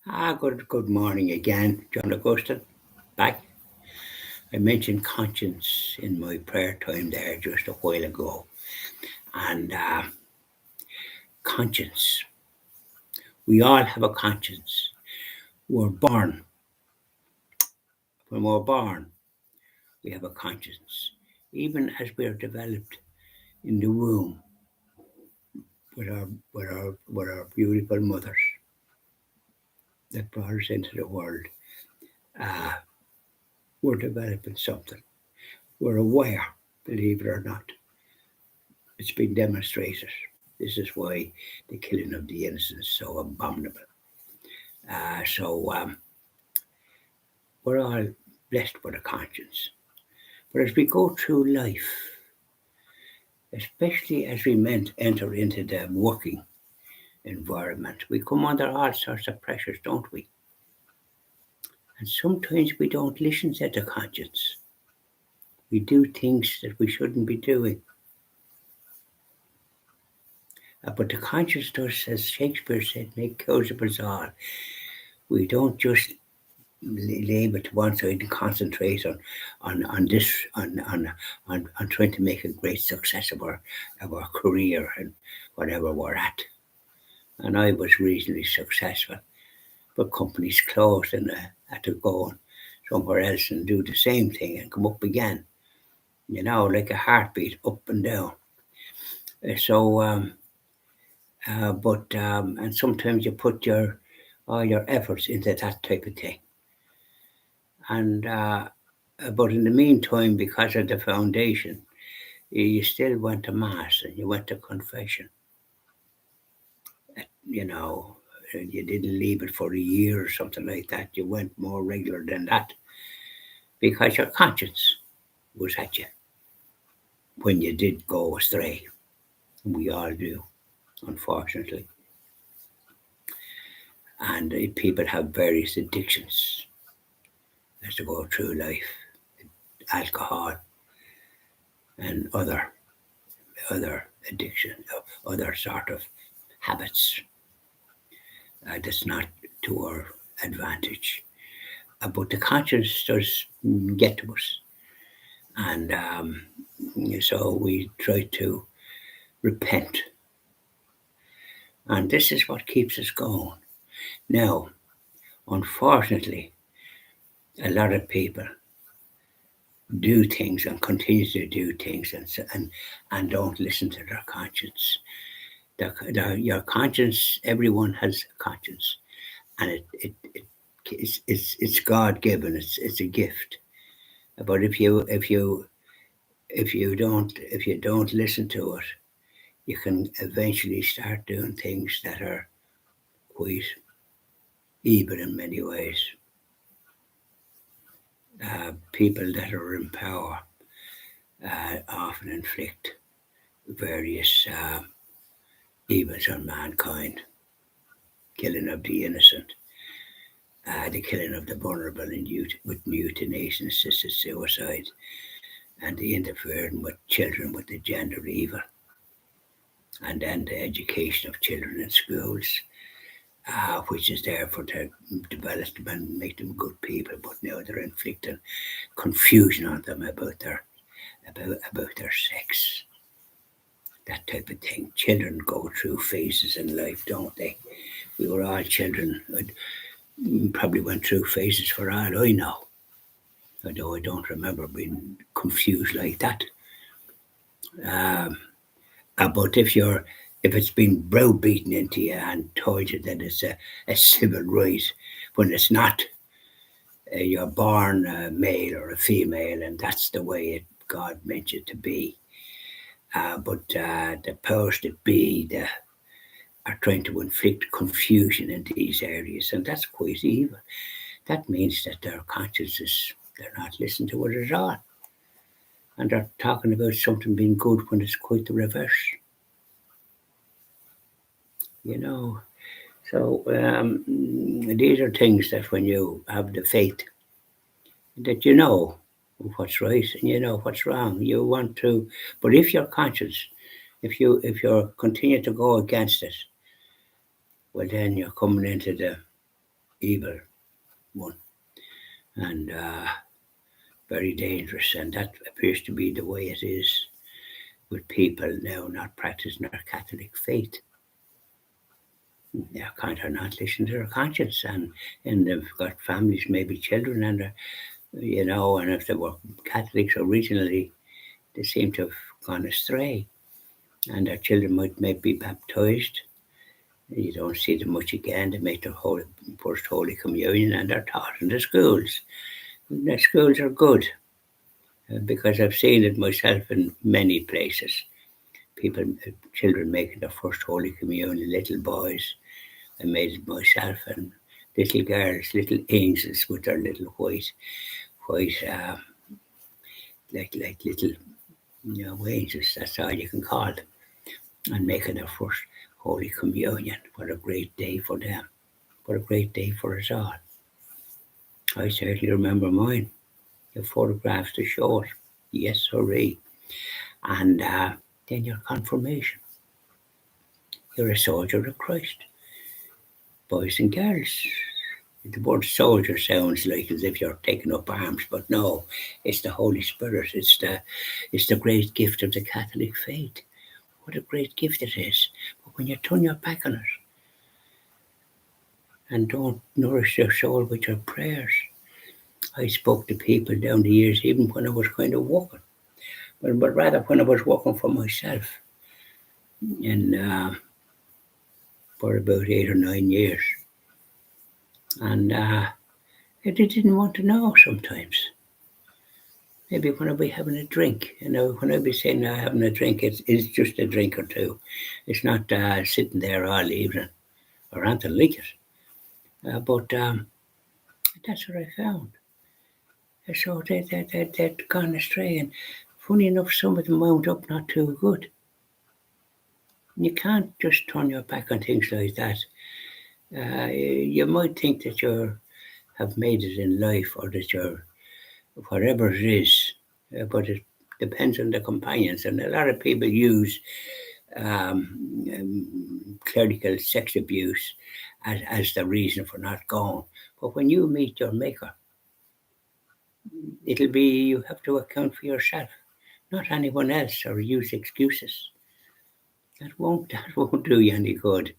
Good morning again, John Augustine. Back. I mentioned conscience in my prayer time there just a while ago. And conscience. We all have a conscience. We're born. When we're born, we have a conscience. Even as we're developed in the womb with our beautiful mothers that brought us into the world, uh, we're developing something. We're aware, believe it or not. It's been demonstrated. This is why the killing of the innocent is so abominable. So we're all blessed with a conscience. But as we go through life, especially as we enter into the working environment, we come under all sorts of pressures, don't we? And sometimes we don't listen to the conscience. We do things that we shouldn't be doing. But the conscience does, as Shakespeare said, make causables all. We don't just leave it to one side and concentrate on this on trying to make a great success of our career and whatever we're at. And I was reasonably successful, but companies closed and I had to go somewhere else and do the same thing and come up again. Like a heartbeat, up and down. And sometimes you put all your efforts into that type of thing. And but in the meantime, because of the foundation, you still went to mass and you went to confession. You know, you didn't leave it for a year or something like that. You went more regular than that because your conscience was at you when you did go astray. We all do, unfortunately. And people have various addictions as they go through life, alcohol and other addiction, other sort of habits that's not to our advantage. But the conscience does get to us. And so we try to repent. And this is what keeps us going. Now, unfortunately, a lot of people do things and continue to do things and don't listen to their conscience. Your conscience, everyone has a conscience, and it's God given. It's a gift. But if you don't listen to it, you can eventually start doing things that are quite evil in many ways. People that are in power often inflict various evils on mankind, killing of the innocent, the killing of the vulnerable with euthanasia, assisted suicide, and the interfering with children with the gender evil, and then the education of children in schools, which is there for to develop them and make them good people, but now they're inflicting confusion on them about their sex, that type of thing. Children go through phases in life, don't they? We were all children. Probably went through phases for all I know, although I don't remember being confused like that. Um, but if it's been browbeaten into you and told you that it's a civil right when it's not, you're born a male or a female, and that's the way God meant you to be. But the powers that be are trying to inflict confusion in these areas, and that's quite evil. That means that their consciences, they're not listening to it at all. And they're talking about something being good when it's quite the reverse, you know. So these are things that when you have the faith, that you know what's right and you know what's wrong. You want to, but if your conscience, if you continue to go against it, well then you're coming into the evil one, and very dangerous. And that appears to be the way it is with people now not practicing their Catholic faith. They kind of not listening to their conscience, and they've got families, maybe children, and and if they were Catholics originally, they seem to have gone astray, and their children might be baptized. You don't see them much again. They make their first Holy Communion, and they're taught in the schools. The schools are good because I've seen it myself in many places. Children making their first Holy Communion, little boys. I made it myself, and little girls, little angels with their little white, like little angels. That's all you can call them, and making their first Holy Communion. What a great day for them! What a great day for us all! I certainly remember mine. The photographs to show it. Yes, hooray! And then your confirmation. You're a soldier of Christ. Boys and girls. The word soldier sounds like as if you're taking up arms, but no, it's the Holy Spirit. It's the great gift of the Catholic faith. What a great gift it is. But when you turn your back on it and don't nourish your soul with your prayers, I spoke to people down the years, even when I was kind of working, but rather when I was working for myself, and for about 8 or 9 years, and they didn't want to know sometimes. Maybe when I'd be having a drink, when I'd be saying having a drink, it's just a drink or two. It's not sitting there all evening or anything like it. But that's what I found. So they'd gone astray, and funny enough, some of them wound up not too good. You can't just turn your back on things like that. You might think that you have made it in life, or that you're whatever it is, but it depends on the companions. And a lot of people use clerical sex abuse as the reason for not going. But when you meet your maker, it'll be you have to account for yourself, not anyone else, or use excuses. That won't do you any good.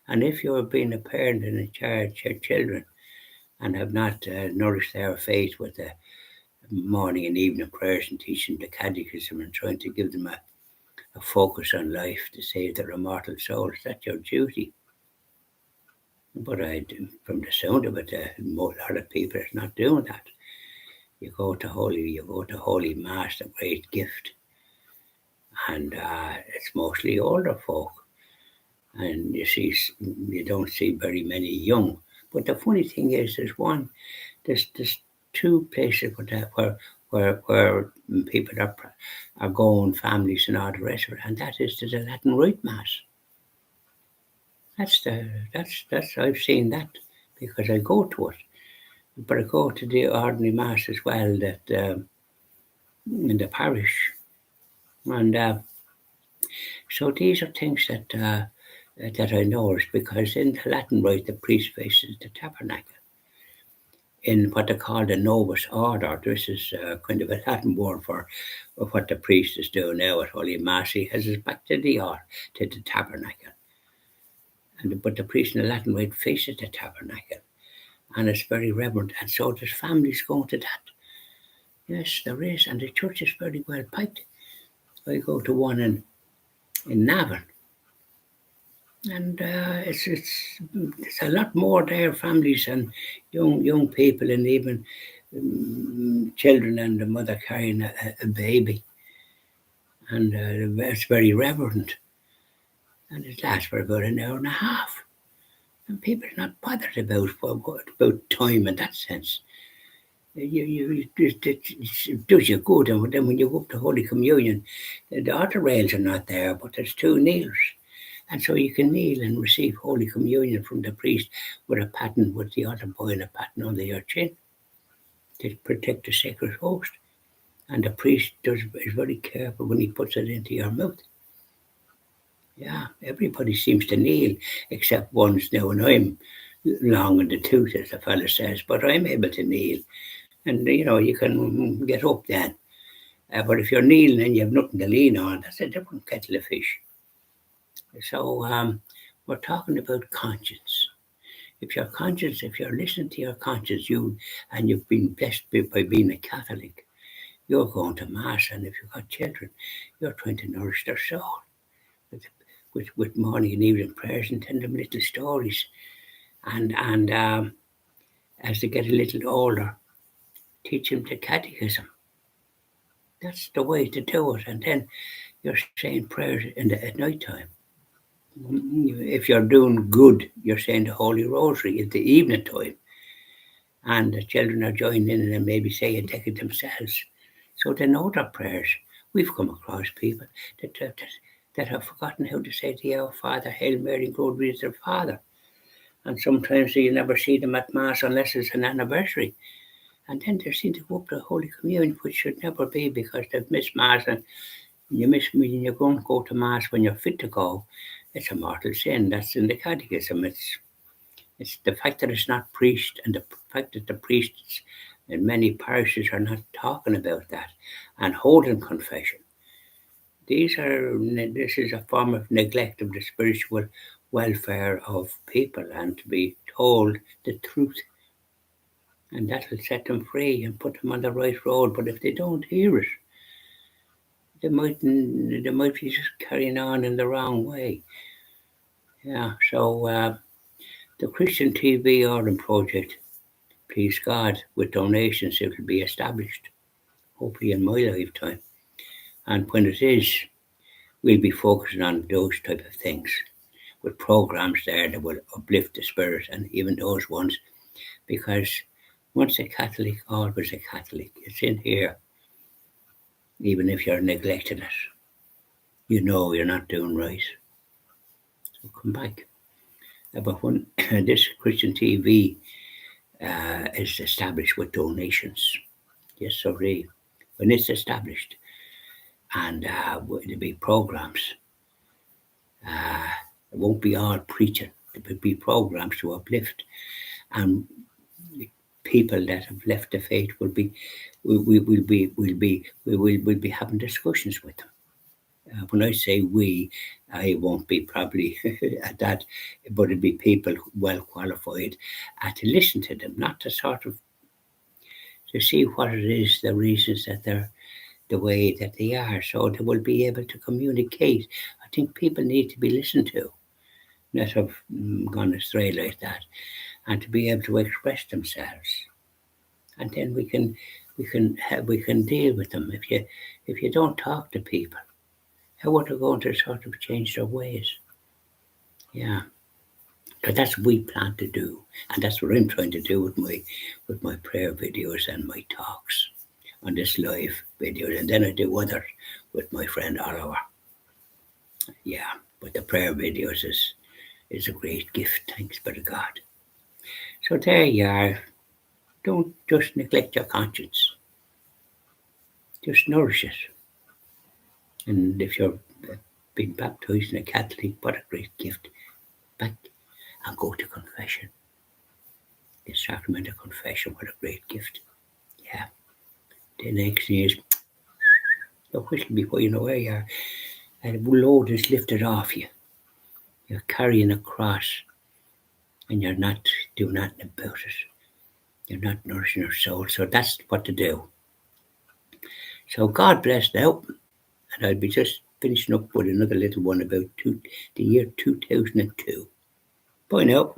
And if you're being a parent and in charge of children and have not nourished their faith with the morning and evening prayers and teaching the catechism and trying to give them a focus on life to save their immortal souls, that's your duty. But from the sound of it, a lot of people are not doing that. You go to Holy Mass, a great gift, and it's mostly older folk, and you don't see very many young. But the funny thing is, there's two places where people are going, families and all the rest of it, and that is to the Latin Rite Mass. That's I've seen that because I go to it, but I go to the ordinary Mass as well that in the parish, and so these are things that I noticed, because in the Latin Rite the priest faces the tabernacle. In what they call the Novus Order, this is kind of a Latin word for what the priest is doing now at Holy Mass. He has his back to the tabernacle. But the priest in the Latin Rite faces the tabernacle, and it's very reverent. And so there's families going to that. Yes, there is, and the church is very well piped. I go to one in Navan, and it's a lot more there. Families and young people, and even children, and the mother carrying a baby, and it's very reverent. And it lasts for about an hour and a half. And people are not bothered about time in that sense. It does you good. And then when you go up to Holy Communion, the altar rails are not there, but there's two kneelers. And so you can kneel and receive Holy Communion from the priest with the altar boy and a pattern under your chin to protect the sacred host. And the priest is very careful when he puts it into your mouth. Yeah, everybody seems to kneel except ones now, and I'm long in the tooth, as the fella says, but I'm able to kneel. And, you can get up then. But if you're kneeling and you have nothing to lean on, that's a different kettle of fish. So we're talking about conscience. If you're listening to your conscience, and you've been blessed by being a Catholic, you're going to Mass, and if you've got children, you're trying to nourish their soul with morning and evening prayers and telling them little stories. And as they get a little older, teach them the catechism. That's the way to do it. And then you're saying prayers at night time. If you're doing good, you're saying the Holy Rosary at the evening time. And the children are joining in and maybe say a decade themselves. So they know their prayers. We've come across people that have forgotten how to say the Our Father, Hail Mary, and glory be to their Father. And sometimes you never see them at Mass unless it's an anniversary. And then they seem to go up to Holy Communion, which should never be, because they've missed Mass, and you miss me and you're going to go to Mass when you're fit to go. It's a mortal sin. That's in the Catechism. It's the fact that it's not preached, and the fact that the priests in many parishes are not talking about that and holding confession. This is a form of neglect of the spiritual welfare of people, and to be told the truth. And that will set them free and put them on the right road. But if they don't hear it, they might be just carrying on in the wrong way. Yeah, so the Christian TV Ireland project, please God, with donations, it will be established, hopefully in my lifetime. And when it is, we'll be focusing on those type of things, with programs there that will uplift the spirit, and even those ones, because once a Catholic, always a Catholic. It's in here, even if you're neglecting it. You're not doing right. So come back. But when this Christian TV is established with donations, yes, sorry, when it's established, and there'll be programs, it won't be all preaching. There will be programs to uplift, and people that have left the faith will be having discussions with them. When I say we, I won't be probably at that, but it'll be people well qualified to listen to them, not to see what it is, the reasons that they're the way that they are, so they will be able to communicate. I think people need to be listened to, not have gone astray like that, and to be able to express themselves. And then we can deal with them. If you don't talk to people, how are they going to sort of change their ways? Yeah. But that's what we plan to do, and that's what I'm trying to do with my prayer videos and my talks on this live video, and then I do others with my friend Oliver. Yeah, but the prayer videos is a great gift, thanks be to God. So there you are. Don't just neglect your conscience. Just nourish it. And if you're being baptized in a Catholic, what a great gift. Back and go to confession. The sacrament of confession, what a great gift. Yeah. The next thing is the whistle before you know where you are. And the load is lifted off you. You're carrying a cross, and you're not doing nothing about it. You're not nourishing your soul. So that's what to do. So God bless now. And I'll be just finishing up with another little one about the year 2002. Bye now.